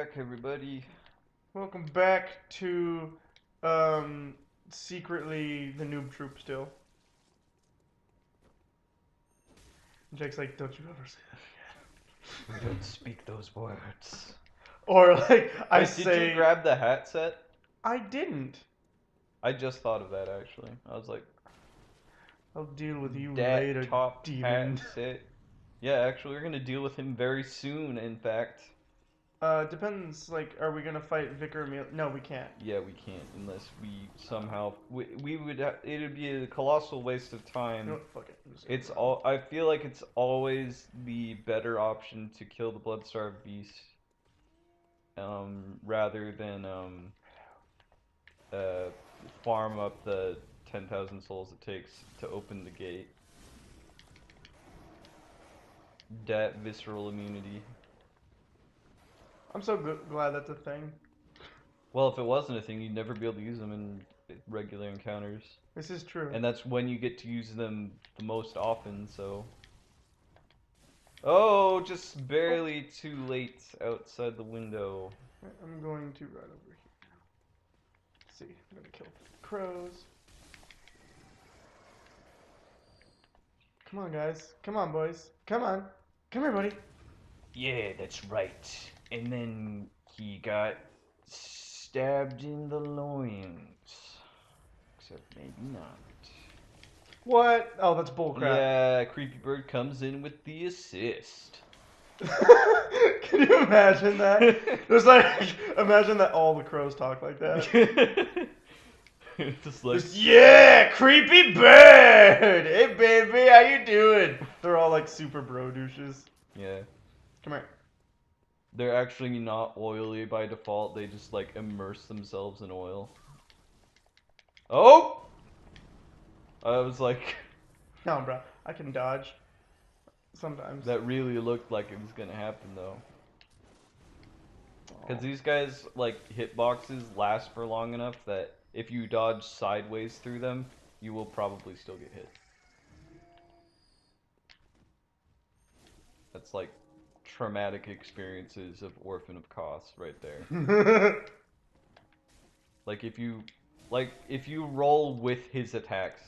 back, everybody. Welcome back to secretly the noob troop still. And Jake's like, don't you ever say that again. Don't speak those words. Or like I Wait, did you say grab the hat set? I didn't. I just thought of that actually. I was like, I'll deal with you that later, top hat demon. set. Yeah, actually, we're gonna deal with him very soon. In fact, Depends, like, are we gonna fight Vicar Emil? No, we can't. yeah, we can't unless we somehow we would. It'd be a colossal waste of You know time. what, fuck it. I'm just gonna It's run. all. I feel like it's always the better option to kill the Bloodstarved beast, rather than uh, farm up the 10,000 souls it takes to open the gate. Dat visceral immunity. I'm so glad that's a thing. Well, if it wasn't a thing, you'd never be able to use them in regular encounters. This is true. And that's when you get to use them the most often, so. Oh, just barely too late outside the window. I'm going to run over here now. Let's see, I'm gonna kill crows. Come on, guys. Come on, boys. Come on. Come here, buddy. Yeah, that's right. And then he got stabbed in the loins. Except maybe not. What? Oh, that's bullcrap. Yeah, Creepy Bird comes in with the assist. Can you imagine that? There's like, imagine that all the crows talk like that. Just like, Yeah, Creepy Bird! Hey, baby, how you doing? They're all like super bro douches. yeah. Come here. They're actually not oily by default, they just like immerse themselves in oil. Oh! I was like, No, bro. I can dodge. Sometimes. that really looked like it was gonna happen though. Because these guys, like, hitboxes last for long enough that if you dodge sideways through them, you will probably still get hit. That's like traumatic experiences of Orphan of Koss right there. Like if you roll with his attacks,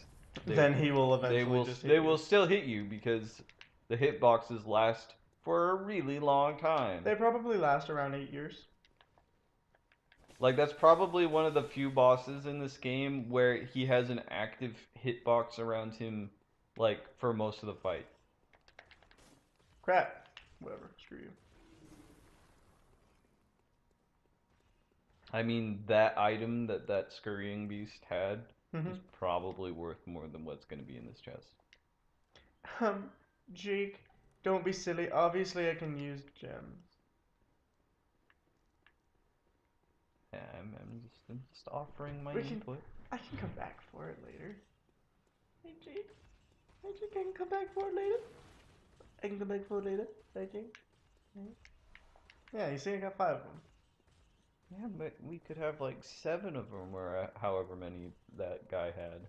then he will eventually just hit they you. will still hit you because the hitboxes last for a really long time. They probably last around 8 years. Like, that's probably one of the few bosses in this game where he has an active hitbox around him, like, for most of the fight. Crap. Whatever. Screw you. I mean, that item that scurrying beast had Mm-hmm. is probably worth more than what's going to be in this chest. Jake, don't be silly. Obviously, I can use gems. Yeah, I'm just offering my We can. input. I can come back for it later. Hey, Jake. Hey, Jake, I can come back for it later. I can come back for it later. Hey, Jake. Yeah, you see, I got 5 of them. Yeah, but we could have like 7 of them, or however many that guy had.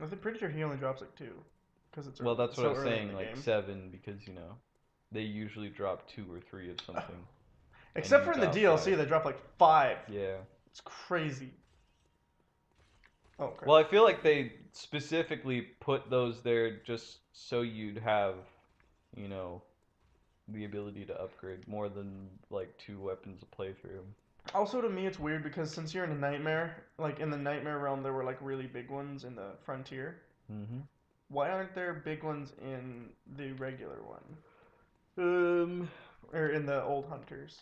I'm pretty sure he only drops like 2. Because it's Well, that's what so I was early in saying, the like game. 7, because, you know, they usually drop 2 or 3 of something. Except for in the DLC, 5. they drop like 5. Yeah. It's crazy. Oh, crap. Well, I feel like they specifically put those there just so you'd have, you know, the ability to upgrade more than like 2 weapons to play through. Also, to me, it's weird because since you're in a nightmare, like in the nightmare realm, there were like really big ones in the frontier. Mm-hmm. Why aren't there big ones in the regular one? Um, Or in the old hunters?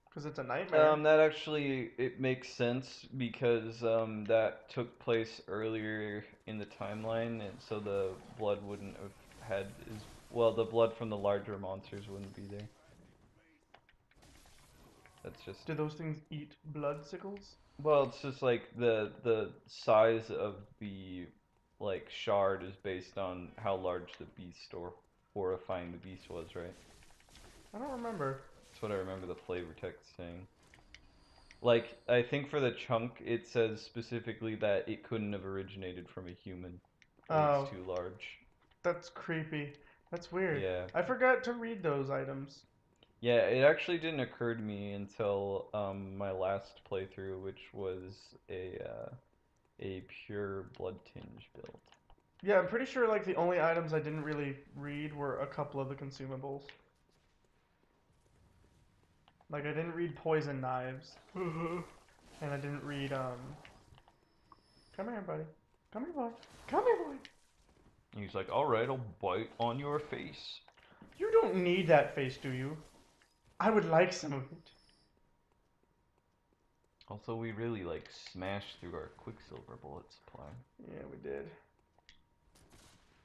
Because it's a nightmare. that actually, it makes sense because that took place earlier in the timeline, and so the blood wouldn't have had as well. The blood from the larger monsters wouldn't be there. That's just Do those things eat blood sickles? well, it's just like the size of the like shard is based on how large the beast or horrifying the beast was, right? I don't remember. That's what I remember the flavor text saying. Like, I think for the chunk, it says specifically that it couldn't have originated from a human. Oh, It's too large. that's creepy. That's weird. Yeah. I forgot to read those items. Yeah, it actually didn't occur to me until my last playthrough, which was a pure blood tinge build. Yeah, I'm pretty sure like the only items I didn't really read were a couple of the consumables. Like I didn't read poison knives, and I didn't read Come here, buddy. Come here, boy. Come here, boy. And he's like, "All right, I'll bite on your face." You don't need that face, do you? I would like some of it. Also, we really like smashed through our Quicksilver bullet supply. Yeah, we did.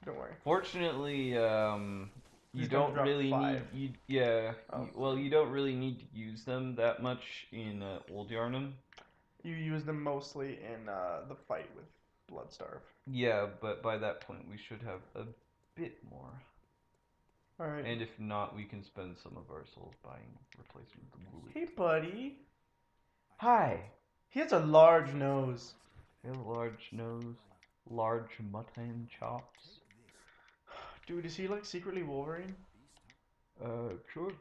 Don't worry. Fortunately, you He's gonna don't drop really need 5. Oh, well, you don't really need to use them that much in Old Yarnum. you use them mostly in the fight with Bloodstarve. Yeah, but by that point we should have a bit more. All right. And if not, we can spend some of our souls buying replacement bullet. Hey, buddy. Hi. He has a large nose. A large nose, large mutton chops. Dude, is he like secretly Wolverine? Sure.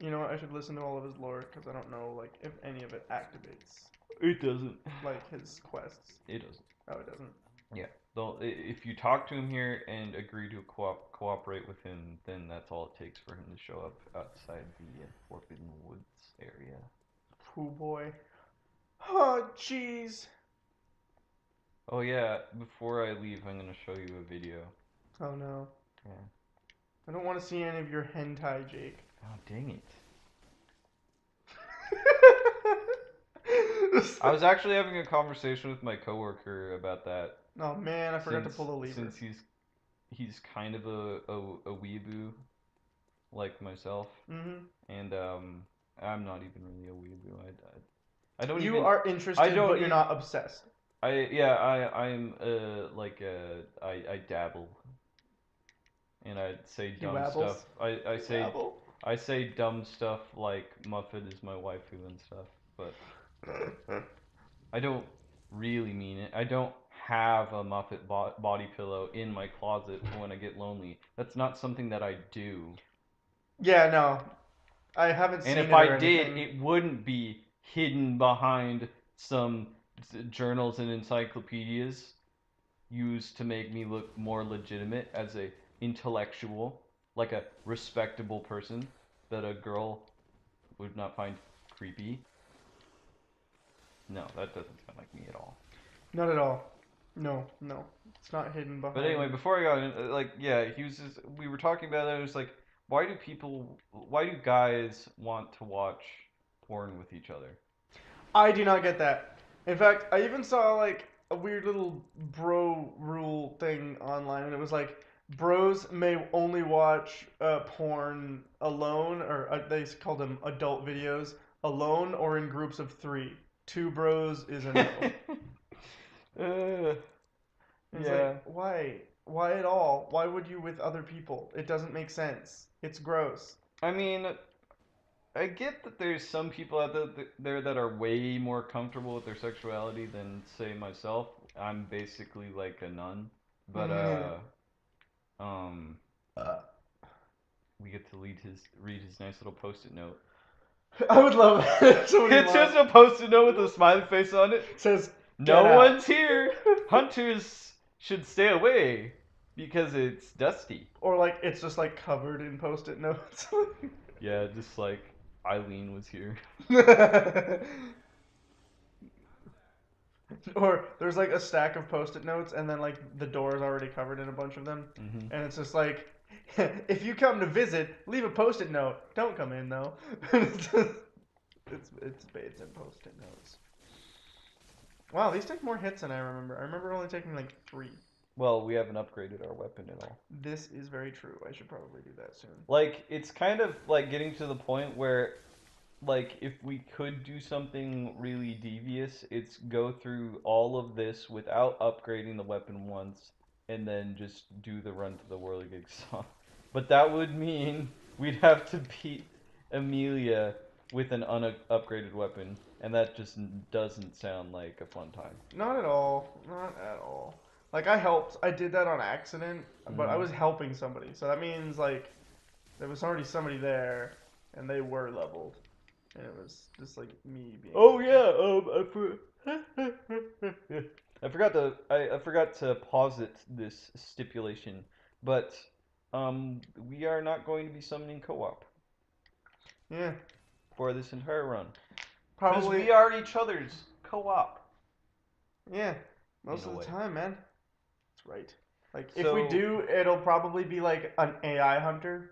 You know what? I should listen to all of his lore because I don't know like if any of it activates It doesn't. like his quests. It doesn't. Oh, it doesn't. Yeah. Though, if you talk to him here and agree to cooperate with him, then that's all it takes for him to show up outside the Forbidden Woods area. Pooh boy. Oh, jeez. Oh yeah, before I leave, I'm gonna show you a video. Oh no. Yeah. I don't want to see any of your hentai, Jake. Oh dang it. I was actually having a conversation with my coworker about that. Oh man, I forgot to pull the lever. Since he's kind of a weeaboo like myself, and I'm not even really a weeaboo. I don't You even. are interested, but you're even- not obsessed. I'm I dabble, and I'd say He dumb wabbles? stuff. I say dumb stuff like Muffet is my waifu and stuff, but I don't really mean it. I don't have a Muppet body pillow in my closet for when I get lonely. That's not something that I do. Yeah, no. I haven't seen And if it or I did, anything. it wouldn't be hidden behind some journals and encyclopedias used to make me look more legitimate as a intellectual, like a respectable person that a girl would not find creepy. No, that doesn't sound like me at all. Not at all. No, no. It's not hidden behind. But anyway, before I got in, like, yeah, we were talking about it. It was like, why do guys want to watch porn with each other? I do not get that. In fact, I even saw like a weird little bro rule thing online, and it was like bros may only watch porn alone, or they called them adult videos, alone or in groups of 3. 2 bros is a no. It's Yeah. like, why? Why at all? Why would you with other people? It doesn't make sense. It's gross. I mean, I get that there's some people out there that are way more comfortable with their sexuality than, say, myself. I'm basically like a nun, but um, we get to read his nice little post-it note. I would love that. It's just a post-it note with a smiley face on it. It says, No "Get out." one's here. Hunters should stay away because it's dusty. Or like it's just like covered in post-it notes. Yeah, just like Eileen was here. Or there's like a stack of post-it notes and then like the door is already covered in a bunch of them. Mm-hmm. And it's just like, if you come to visit, leave a post-it note. Don't come in though. it's in post-it notes. Wow, these take more hits than I remember. I remember only taking like 3. Well, we haven't upgraded our weapon at all. This is very true. I should probably do that soon. Like, it's kind of like getting to the point where, like, if we could do something really devious, it's go through all of this without upgrading the weapon once, and then just do the run to the Whirligig song. But that would mean we'd have to beat Amelia with an unupgraded weapon, and that just doesn't sound like a fun time. Not at all. Not at all. Like I helped. I did that on accident, but I was helping somebody. So that means like There was already somebody there, and they were leveled, and it was just like me being. Oh yeah, I forgot to posit this stipulation, but we are not going to be summoning co-op Yeah, for this entire run because probably. we are each other's co-op Yeah, in most a of the way. time, man. That's right. Like if we So do, it'll probably be like an AI hunter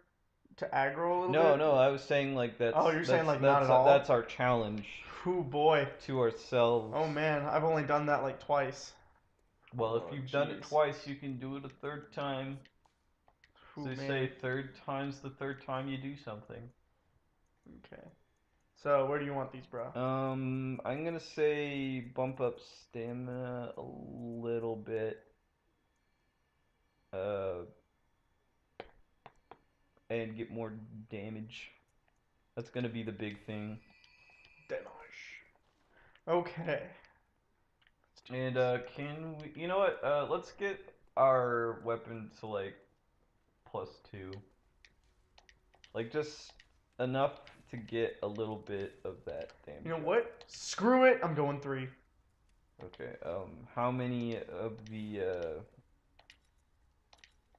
to aggro a little no, bit. no, I was saying like Oh, you're saying like not at all? that's our challenge Whoo boy. to ourselves. Oh man, I've only done that like twice. Well, if Oh you've done it jeez. twice, you can do it a third time. As Whoo they say, man. third time's the third time you do something. Okay. So where do you want these, bro? I'm gonna say bump up stamina a little bit. Uh, and get more damage. That's gonna be the big thing. Damage. Okay. And can we? You know what? Let's get our weapon to like +2. Like just enough to get a little bit of that You know damage up. what? Screw it. I'm going 3. Okay. How many of the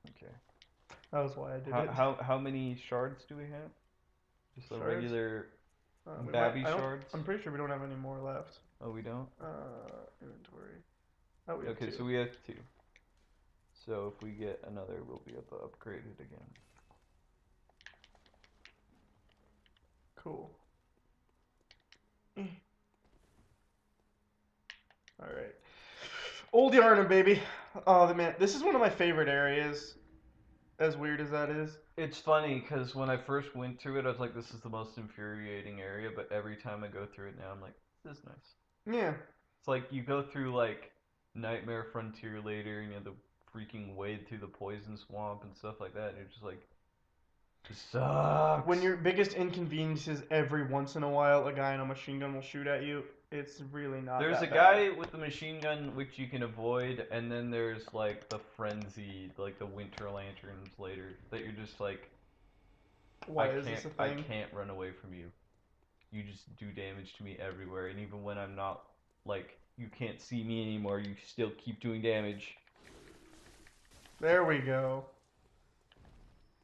Okay. That was why I did How it. how how many shards do we have? Just the Shards. regular We might. babby I don't. shards? I'm pretty sure we don't have any more left. Oh, we don't? Inventory. Oh, we have Okay, 2. so we have 2. So if we get another, we'll be able to upgrade it again. Cool. All right. Old Yarnum, baby. Oh, man, this is one of my favorite areas. As weird as that is. It's funny because when I first went through it, I was like, this is the most infuriating area, but every time I go through it now, I'm like, this is nice. Yeah. It's like you go through like Nightmare Frontier later, and you have to freaking wade through the poison swamp and stuff like that, and you're just like, this sucks. When your biggest inconvenience is every once in a while a guy in a machine gun will shoot at you, it's really not There's that a bad. guy with the machine gun which you can avoid, and then there's like the frenzy, like the winter lanterns later that you're just like, Why is this a I thing? can't run away from you. You just do damage to me everywhere, and even when I'm not like you can't see me anymore, you still keep doing damage. There we go.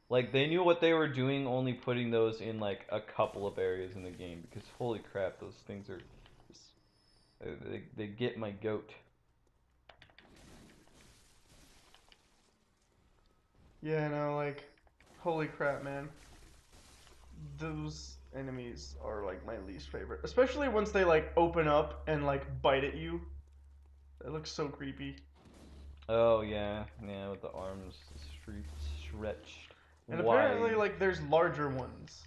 Like they knew what they were doing, only putting those in like a couple of areas in the game because holy crap, those things are just, they get my goat. Yeah, no, like, holy crap, man. Those enemies are like my least favorite, especially once they like open up and like bite at you. It looks so creepy. Oh yeah, yeah, with the arms stretched And apparently, wide. like, there's larger ones.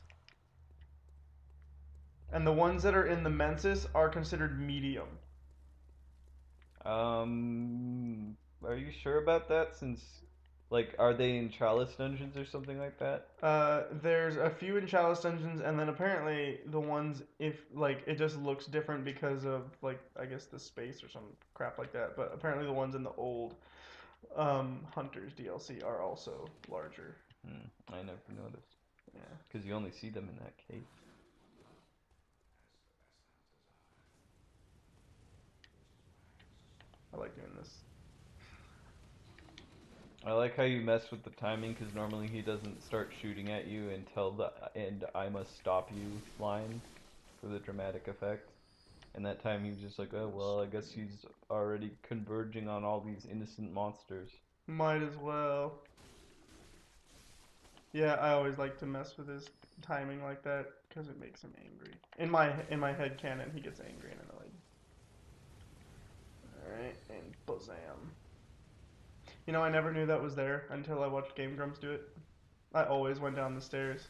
And the ones that are in the Mensis are considered medium. Are you sure about that? Since, like, are they in Chalice dungeons or something like that? There's a few in Chalice Dungeons, and then apparently the ones, if, like, it just looks different because of, like, I guess the space or some crap like that. But apparently the ones in the old Hunters DLC are also larger. I never noticed. Yeah. Because you only see them in that cave. I like doing this. I like how you mess with the timing because normally he doesn't start shooting at you until the "and I must stop you" line for the dramatic effect. And that time he was just like, oh well, I guess he's already converging on all these innocent monsters. Might as well. Yeah, I always like to mess with his timing like that because it makes him angry. In my head canon, he gets angry and annoyed. All right, and bazam. You know, I never knew that was there until I watched Game Grumps do it. I always went down the stairs.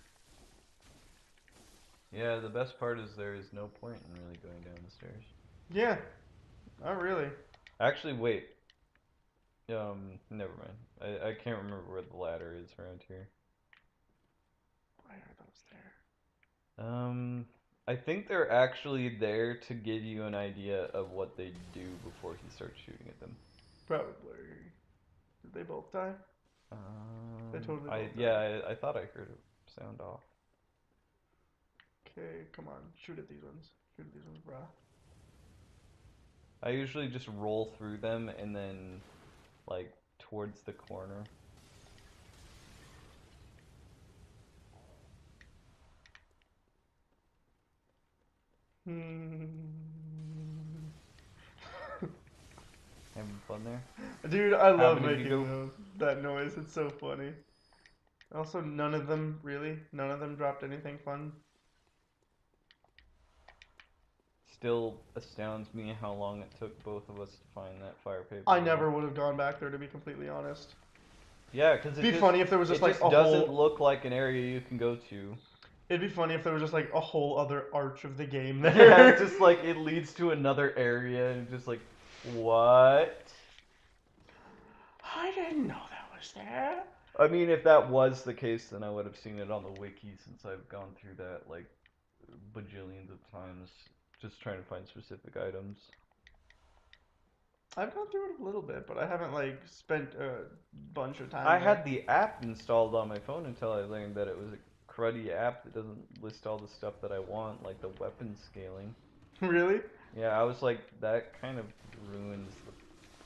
Yeah, the best part is there is no point in really going down the stairs. Yeah. Oh, really? Actually, wait. Never mind. I can't remember where the ladder is around here. Why are those there? I think they're actually there to give you an idea of what they do before he starts shooting at them. Probably. Did they both die? They totally both died. Yeah, I thought I heard sound off. Okay, come on. Shoot at these ones. Shoot at these ones, brah. I usually just roll through them and then, like, towards the corner. Having fun there? Dude, I love Having a making giggle? that noise. It's so funny. Also, none of them dropped anything fun. Still astounds me how long it took both of us to find that fire paper. I never would have gone back there, to be completely honest. Yeah, because It'd be funny if there was just like a doesn't whole. look like an area you can go to. It'd be funny if there was just like a whole other arch of the game Yeah, there. it's just like it leads to another area and just like, what? I didn't know that was there. I mean, if that was the case, then I would have seen it on the wiki since I've gone through that like bajillions of times just trying to find specific items. I've gone through it a little bit, but I haven't like spent a bunch of time I there. had the app installed on my phone until I learned that it was a cruddy app that doesn't list all the stuff that I want, like the weapon scaling. Really? Yeah, I was like, that kind of ruins the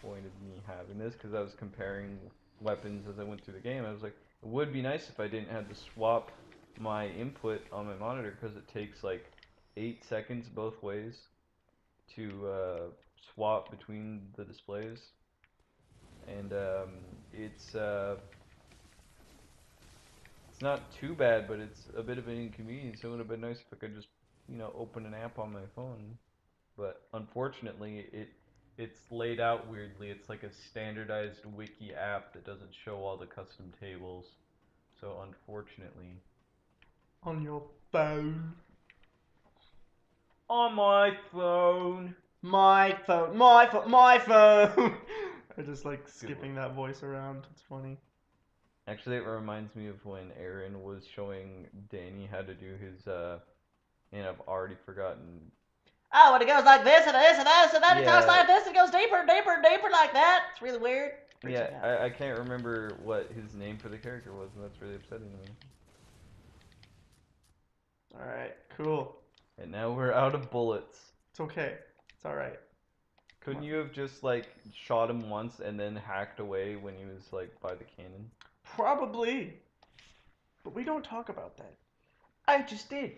point of me having this because I was comparing weapons as I went through the game. I was like, it would be nice if I didn't have to swap my input on my monitor because it takes like 8 seconds both ways to swap between the displays. And it's not too bad, but it's a bit of an inconvenience. It would have been nice if I could just, open an app on my phone. But unfortunately, it's laid out weirdly. It's like a standardized wiki app that doesn't show all the custom tables. So unfortunately, On your phone. on my phone. My phone. My phone. My phone. I just like skipping that voice around. It's funny. Actually, it reminds me of when Aaron was showing Danny how to do his and I've already forgotten. Oh, and it goes like this and this and this, and then it talks Yeah. like this and goes deeper and deeper and deeper like that. It's really weird. Freaks me out. Yeah, I can't remember what his name for the character was, and that's really upsetting to me. Alright, cool. And now we're out of bullets. It's okay. It's alright. Couldn't you have just like shot him once and then hacked away when he was like by the cannon? Probably. But we don't talk about that. I just did.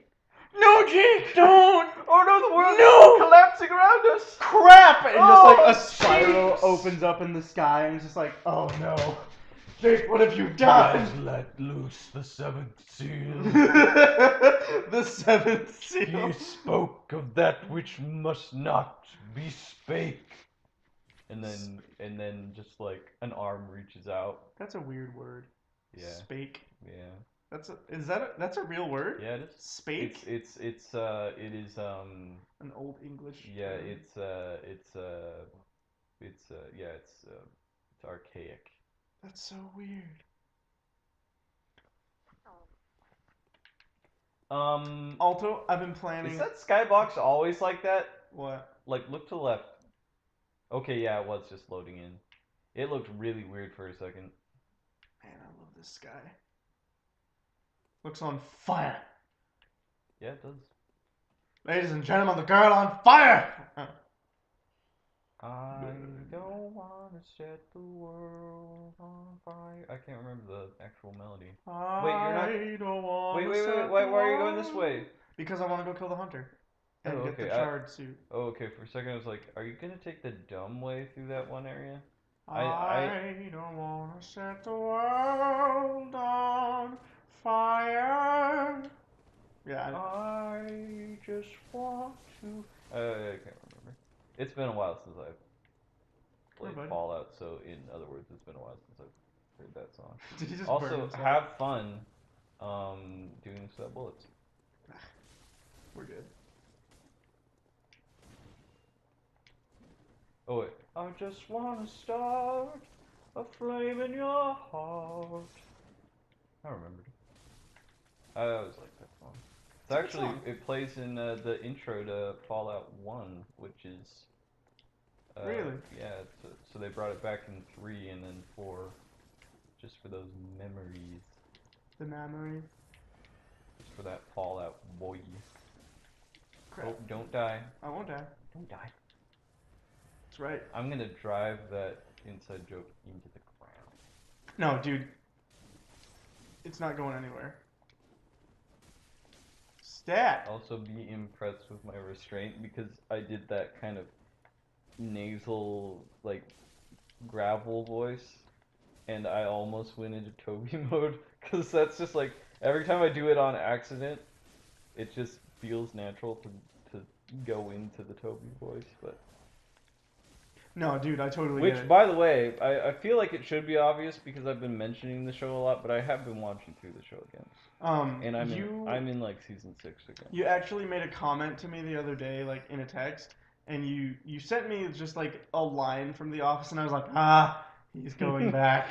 No, Jake, don't! Oh no, the world No! is collapsing around us! Crap! And just like Oh, a spiral jeez. opens up in the sky and it's just like, oh no. Jake, what have you done? let loose the seventh seal. The seventh seal. He spoke of that which must not be spake. And then just like an arm reaches out. That's a weird word. Yeah. Spake. Yeah. That's a real word? Yeah, it is. Spake? It is An old English yeah, term. it's archaic. That's so weird. Also, I've been planning. Is that skybox always like that? What? Like, look to the left. Okay, yeah, it was just loading in. It looked really weird for a second. Man, I love this sky. Looks on fire. Yeah, it does. Ladies and gentlemen, the girl on fire! I don't want to set the world on fire. I can't remember the actual melody. I don't want Wait, why are you going this way? Because I want to go kill the hunter. And Oh, get the okay, charred suit. Oh, okay, for a second I was like, are you gonna take the dumb way through that one area? I don't want to set the world on fire. Yeah. I just want to. I can't remember. It's been a while since I've played Everybody. Fallout, so in other words, it's been a while since I've heard that song. Did he just burn Also, himself? have fun doing sub bullets. We're good. Oh wait. I just want to start a flame in your heart. I remembered. I always like that song. It's a good actually, song. it plays in the intro to Fallout 1, which is... Really? Yeah, so they brought it back in 3 and then 4, just for those memories. The memory. that fallout, boy. Crap. Oh, don't die. I won't die. Don't die. That's right. I'm gonna drive that inside joke into the ground. No, dude. It's not going anywhere. Stat. Also, be impressed with my restraint because I did that kind of nasal, like, gravel voice, and I almost went into Toby mode because that's just like every time I do it on accident, it just feels natural to go into the Toby voice. But No, dude, I totally which, get it. by the way, I feel like it should be obvious because I've been mentioning the show a lot, but I have been watching through the show again, and I'm in like season 6 again. You actually made a comment to me the other day, like in a text, and you sent me just like a line from The Office, and I was like, he's going back.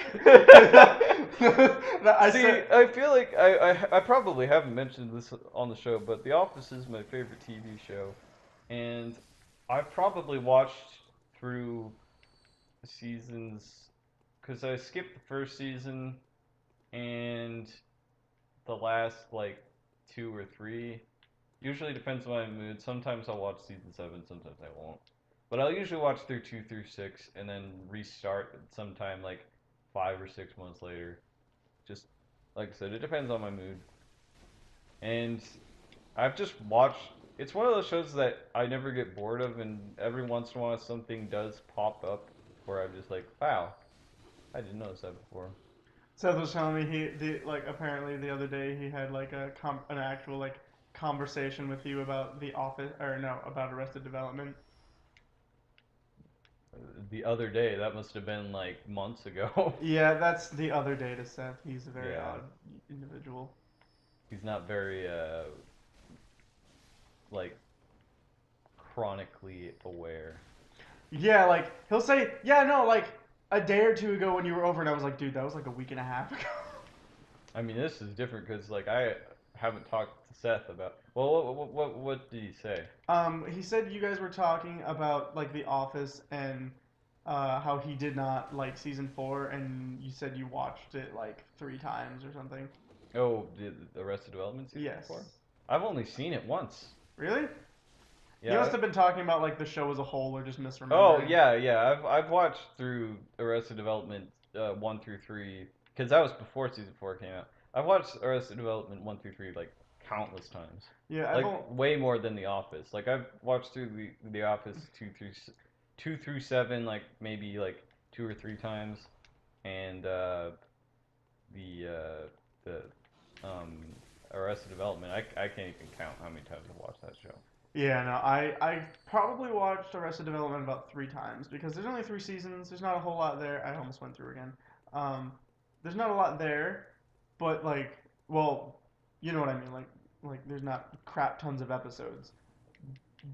I feel like I probably haven't mentioned this on the show, but The Office is my favorite TV show, and I've probably watched through seasons because I skipped the first season and the last like 2 or 3. Usually depends on my mood. Sometimes I'll watch season 7, sometimes I won't. But I'll usually watch through 2 through 6 and then restart sometime like 5 or 6 months later. Just like I said, it depends on my mood. And I've just watched. It's one of those shows that I never get bored of, and every once in a while something does pop up where I'm just like, wow, I didn't notice that before. Seth was telling me apparently the other day he had like an actual like conversation with you about The Office, or no, about Arrested Development. The other day, that must have been like months ago. Yeah, that's the other day to Seth. He's a very Yeah. odd individual. He's not very like chronically aware. Yeah, like he'll say, yeah, no, like a day or two ago when you were over, and I was like, dude, that was like a week and a half ago. I mean, this is different because like I haven't talked to Seth about. Well, what did he say? He said you guys were talking about like The Office and how he did not like season 4, and you said you watched it like 3 times or something. Oh, the Arrested Development season Yes. 4? I've only seen it once. Really? Yeah. He must have been talking about like the show as a whole, or just misremembering. Oh yeah. I've watched through Arrested Development 1 through 3 because that was before season 4 came out. I've watched Arrested Development 1 through 3 like countless times. Yeah, Like way more than The Office. Like I've watched through the Office 2 through 7 like maybe like 2 or 3 times, and the Arrested Development I can't even count how many times I've watched that show. Yeah, no, I probably watched Arrested Development about 3 times because there's only 3 seasons. There's not a whole lot there. I almost went through again. There's not a lot there, but like, well, you know what I mean. Like there's not crap tons of episodes,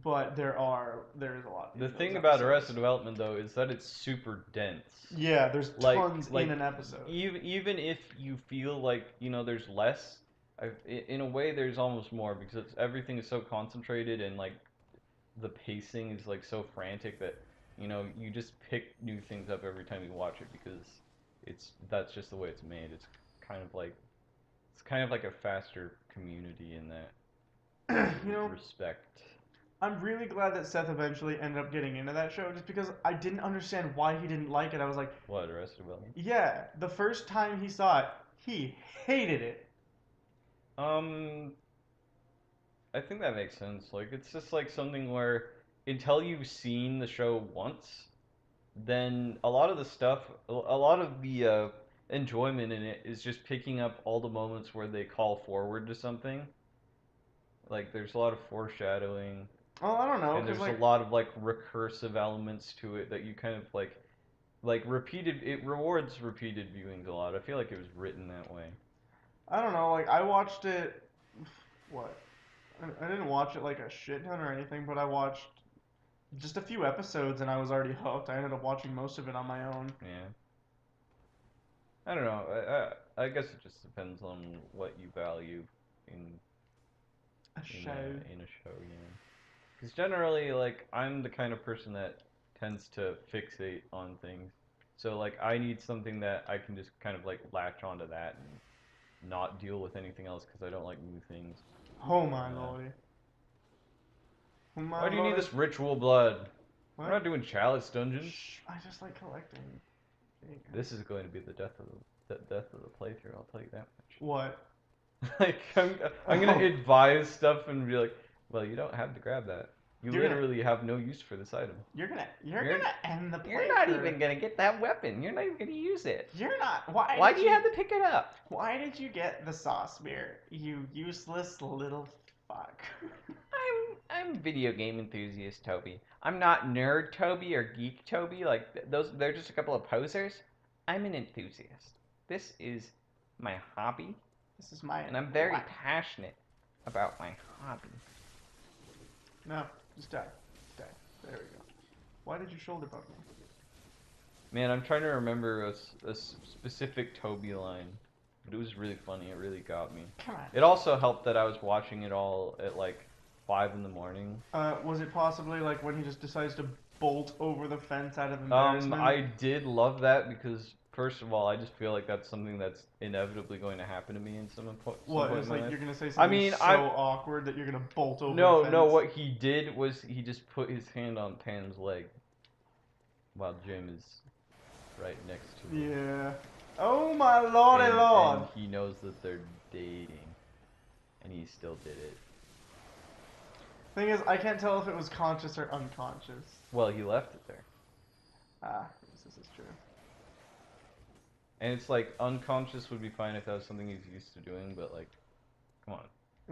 but there is a lot. The in thing those about episodes. Arrested Development though is that it's super dense. Yeah, there's Like- tons like, in an episode. Even if you feel like there's less, in a way there's almost more because everything is so concentrated and like the pacing is like so frantic that you just pick new things up every time you watch it because that's just the way it's made. It's kind of like a faster community in that respect. I'm really glad that Seth eventually ended up getting into that show, just because I didn't understand why he didn't like it. I was like, What, Arrested Development? yeah, the first time he saw it, he hated it. I think that makes sense. Like, it's just like something where until you've seen the show once, then a lot of the stuff, a lot of the enjoyment in it is just picking up all the moments where they call forward to something. Like, there's a lot of foreshadowing, Oh, I don't know, and because there's like, a lot of like recursive elements to it that you kind of like repeated. It rewards repeated viewings a lot. I feel like it was written that way. I don't know, like I watched it. What? I didn't watch it like a shit ton or anything, but I watched just a few episodes and I was already hooked. I ended up watching most of it on my own. Yeah. I don't know. I guess it just depends on what you value in A show. in a show, yeah. Because generally, like, I'm the kind of person that tends to fixate on things. So, like, I need something that I can just kind of, like, latch onto that not deal with anything else because I don't like new things. Oh my lordy. Oh my Why do you need lordy. this ritual blood? What? We're not doing chalice dungeons. Shh, I just like collecting. This is going to be the death of the playthrough. I'll tell you that much. What? Like I'm gonna advise stuff and be like, well, you don't have to grab that. You literally have no use for this item. You're gonna end the playthrough. You're not even gonna get that weapon. You're not even gonna use it. You're not. Why do you have to pick it up? Why did you get the sauce beer? You useless little fuck. I'm video game enthusiast Toby. I'm not nerd Toby or geek Toby. Like those, they're just a couple of posers. I'm an enthusiast. This is my hobby. This is my. And I'm very passionate about my hobby. No, just die. Just die. There we go. Why did you shoulder bump me? Man, I'm trying to remember a specific Toby line. But it was really funny. It really got me. Come on. It also helped that I was watching it all at like 5 in the morning. Was it possibly like when he just decides to bolt over the fence out of embarrassment? I did love that because first of all, I just feel like that's something that's inevitably going to happen to me in some point. What? It's like you're gonna say something awkward that you're gonna bolt over. No, the fence? no. What he did was he just put his hand on Pam's leg while Jim is right next to him. Yeah. Oh my lordy lord! And he knows that they're dating, and he still did it. Thing is, I can't tell if it was conscious or unconscious. Well, he left it there. Ah, this is true. And it's like unconscious would be fine if that was something he's used to doing, but like, come on.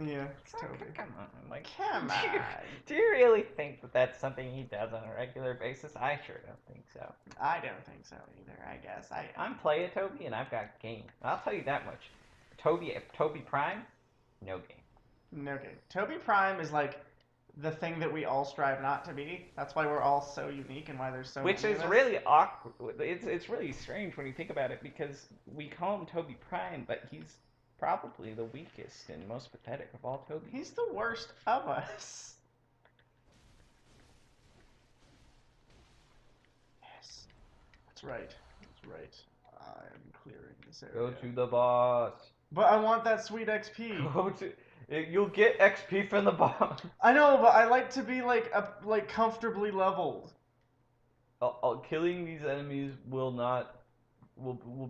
Yeah, it's Toby. Come on, like, Come on. Do you really think that that's something he does on a regular basis? I sure don't think so. I don't think so either. I guess I'm playing Toby and I've got game. I'll tell you that much. Toby Prime, no game. No game. Toby Prime is like the thing that we all strive not to be. That's why we're all so unique and why there's so Which many is of us. really awkward. It's really strange when you think about it because we call him Toby Prime, but he's probably the weakest and most pathetic of all Tobys. He's the worst of us. Yes. That's right. That's right. I'm clearing this area. Go to the boss. But I want that sweet XP. Go to. You'll get XP from the boss. I know, but I like to be like comfortably leveled. Killing these enemies will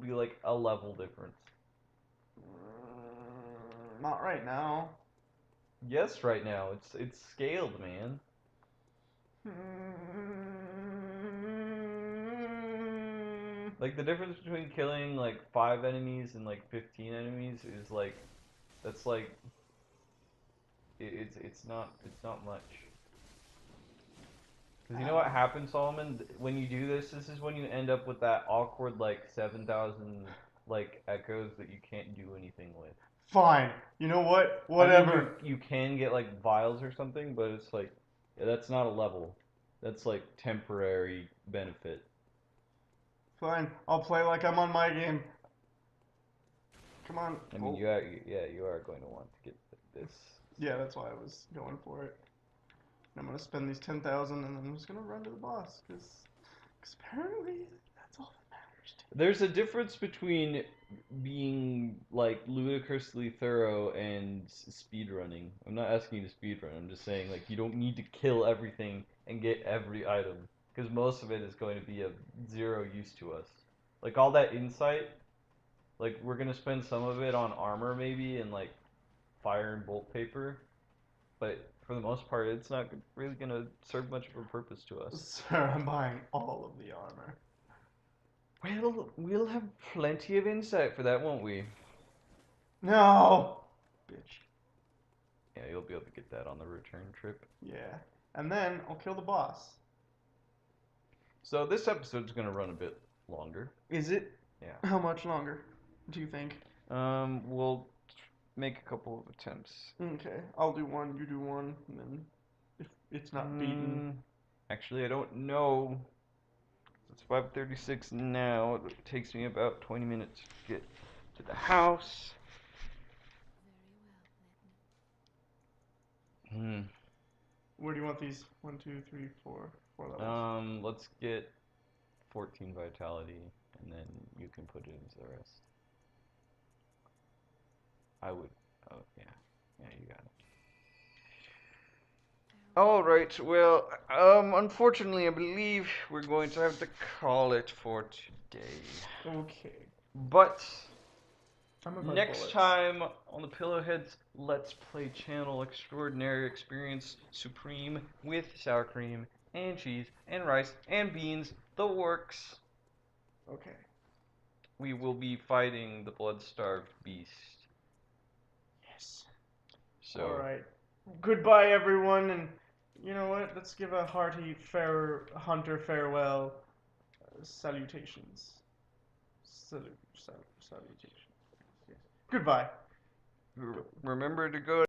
be like a level difference. Not right now. Yes, right now it's scaled, man. Like the difference between killing like 5 enemies and like 15 enemies is like that's like it's not much. Because you know what happens, Solomon? When you do this is when you end up with that awkward like 7,000 like echoes that you can't do anything with. Fine. You know what? Whatever. I mean, you can get like vials or something, but it's like that's not a level. That's like temporary benefit. Fine. I'll play like I'm on my game. Come on. I mean, you are going to want to get this. Yeah, that's why I was going for it. I'm gonna spend these 10,000 and then I'm just gonna run to the boss because apparently that's all that matters to me. There's a difference between being like ludicrously thorough and speedrunning. I'm not asking you to speedrun. I'm just saying like you don't need to kill everything and get every item because most of it is going to be of zero use to us. Like all that insight, like we're gonna spend some of it on armor maybe and like fire and bolt paper, but for the most part, it's not really going to serve much of a purpose to us. Sir, I'm buying all of the armor. Well, we'll have plenty of insight for that, won't we? No! Bitch. Yeah, you'll be able to get that on the return trip. Yeah. And then I'll kill the boss. So this episode's going to run a bit longer. Is it? Yeah. How much longer do you think? We'll make a couple of attempts. Okay, I'll do one, you do one, and then if it's not beaten. Actually, I don't know. It's 5:36 now. It takes me about 20 minutes to get to the house. Where do you want these? 1, 2, 3, 4 levels. Let's get 14 vitality, and then you can put it into the rest. I would. Oh yeah, yeah, you got it. All right. Well, unfortunately, I believe we're going to have to call it for today. Okay. But I'm gonna buy next bullets. time on the Pillowheads Let's Play channel, Extraordinary Experience Supreme with sour cream and cheese and rice and beans, the works. Okay. We will be fighting the blood-starved beast. Yes. So, All right. Goodbye, everyone, and you know what? Let's give a hearty hunter farewell. Salutations. Salutations. Yes. Goodbye. remember to go